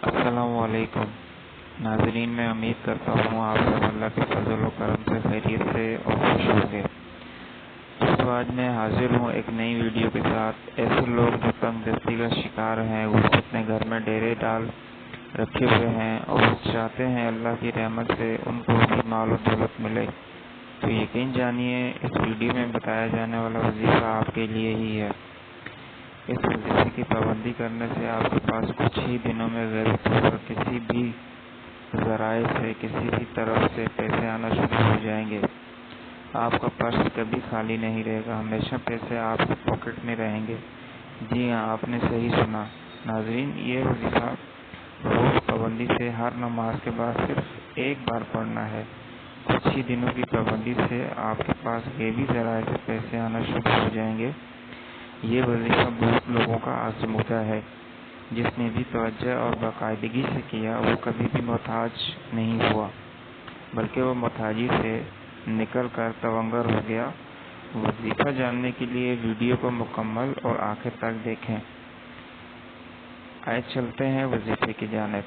السلام علیکم ناظرین، میں امید کرتا ہوں آپ سب اللہ کے فضل و کرم سے خیریت سے اور خوش ہوں گے۔ تو آج میں حاضر ہوں ایک نئی ویڈیو کے ساتھ۔ ایسے لوگ جو تنگ دستی کا شکار ہیں، وہ اپنے گھر میں ڈیرے ڈال رکھے ہوئے ہیں اور چاہتے ہیں اللہ کی رحمت سے ان کو بھی مال و دولت ملے، تو یقین جانیے اس ویڈیو میں بتایا جانے والا وظیفہ آپ کے لیے ہی ہے۔ اس وظیفے کی پابندی کرنے سے آپ کے پاس کچھ ہی دنوں میں غیر طور کسی بھی ذرائع سے کسی بھی طرف سے پیسے آنا شروع ہو جائیں گے۔ آپ کا پرس کبھی خالی نہیں رہے گا، ہمیشہ پیسے آپ کے پاکٹ میں رہیں گے۔ جی ہاں، آپ نے صحیح سنا ناظرین، یہ وظیفہ روز پابندی سے ہر نماز کے بعد صرف ایک بار پڑھنا ہے۔ کچھ ہی دنوں کی پابندی سے آپ کے پاس غیبی ذرائع سے پیسے آنا شروع ہو جائیں گے۔ یہ وظیفہ بہت لوگوں کا آزمودہ ہے۔ جس نے بھی توجہ اور باقاعدگی سے کیا وہ کبھی بھی محتاج نہیں ہوا، بلکہ وہ محتاجی سے نکل کر تونگر ہو گیا۔ وظیفہ جاننے کے لیے ویڈیو کو مکمل اور آخر تک دیکھیں۔ آئے چلتے ہیں وظیفے کی جانب۔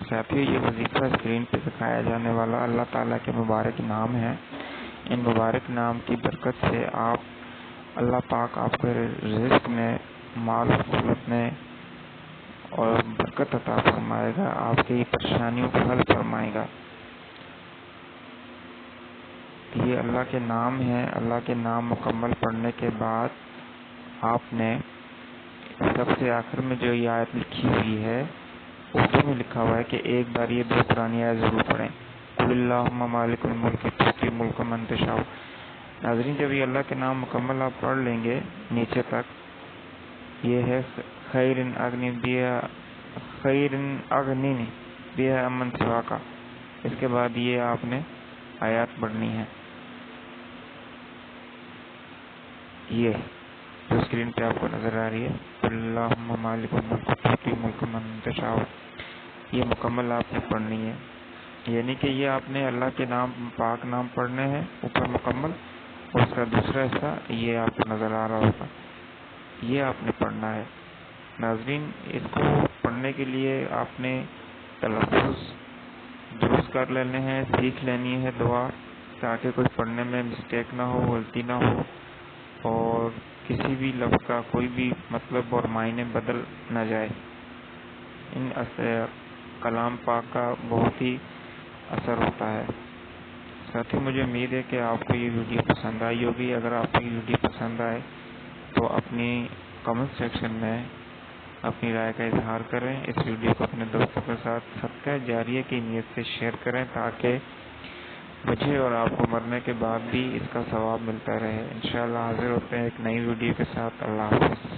ساتھیو، یہ وظیفہ اسکرین پہ دکھایا جانے والا اللہ تعالیٰ کے مبارک نام ہے۔ ان مبارک نام کی برکت سے اللہ پاک آپ کے رزق میں، مال و دولت میں اور برکت عطا فرمائے گا، آپ کی پریشانیوں کو حل فرمائے گا۔ یہ اللہ کے نام ہیں۔ اللہ کے نام مکمل پڑھنے کے بعد آپ نے سب سے آخر میں جو یہ آیت لکھی ہوئی ہے، اردو میں لکھا ہوا ہے کہ ایک بار یہ 2 پرانی آیت ضرور پڑھیں۔ قل اللہم مالک الملک تؤتی الملک من تشاء۔ ناظرین، جب یہ اللہ کے نام مکمل آپ پڑھ لیں گے نیچے تک، یہ ہے خیر اغننی بها امن سواک۔ اس کے بعد یہ آپ نے آیات پڑھنی ہے، یہ جو اسکرین پہ آپ کو نظر آ رہی ہے، اللہم مالک الملک تؤتی الملک من تشاء۔ یہ مکمل آپ نے پڑھنی ہے، یعنی کہ یہ آپ نے اللہ کے نام پاک نام پڑھنے ہیں اوپر مکمل، اور اس کا دوسرا حصہ یہ آپ کو نظر آ رہا ہوگا، یہ آپ نے پڑھنا ہے۔ ناظرین، اس کو پڑھنے کے لیے آپ نے تلفظ درست کر لینے ہیں، سیکھ لینی ہے دعا، تاکہ کوئی پڑھنے میں مسٹیک نہ ہو، غلطی نہ ہو، اور کسی بھی لفظ کا کوئی بھی مطلب اور معنی بدل نہ جائے۔ ان کلام پاک کا بہت ہی اثر ہوتا ہے۔ ساتھی، مجھے امید ہے کہ آپ کو یہ ویڈیو پسند آئی ہوگی۔ اگر آپ کو یہ ویڈیو پسند آئے تو اپنی کمنٹ سیکشن میں اپنی رائے کا اظہار کریں۔ اس ویڈیو کو اپنے دوستوں کے ساتھ صدقہ جاریہ کی نیت سے شیئر کریں، تاکہ مجھے اور آپ کو مرنے کے بعد بھی اس کا ثواب ملتا رہے۔ انشاءاللہ حاضر ہوتے ہیں ایک نئی ویڈیو کے ساتھ۔ اللہ حافظ۔